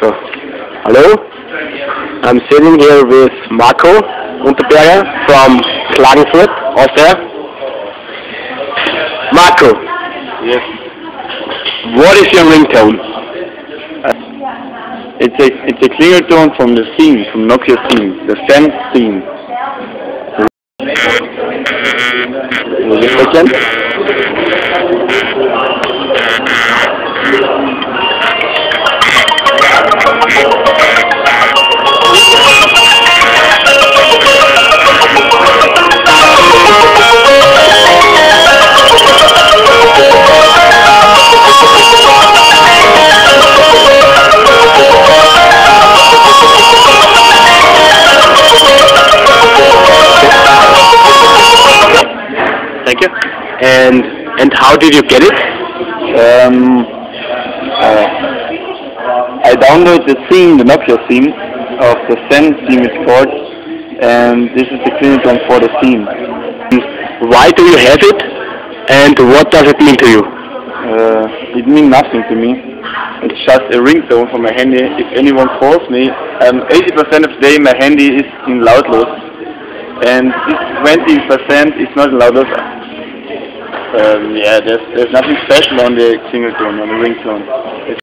So, hello, I'm sitting here with Marco Unterberger from Klagenfurt, Austria. Marco, Yes. what is your ringtone? It's a Ringtone from the theme, from Nokia Theme, the Zen theme. Wait a second. Thank you. And how did you get it? I downloaded the theme, the Nokia theme, of the Zen theme it's called, and this is the Ringtone for the theme. Why do you have it? And what does it mean to you? It means nothing to me. It's just a ringtone for my handy. If anyone calls me, 80% of the day my handy is in loud load, and this 20% is not in loud load. Yeah, there's nothing special on the ringtone, on the ringtone.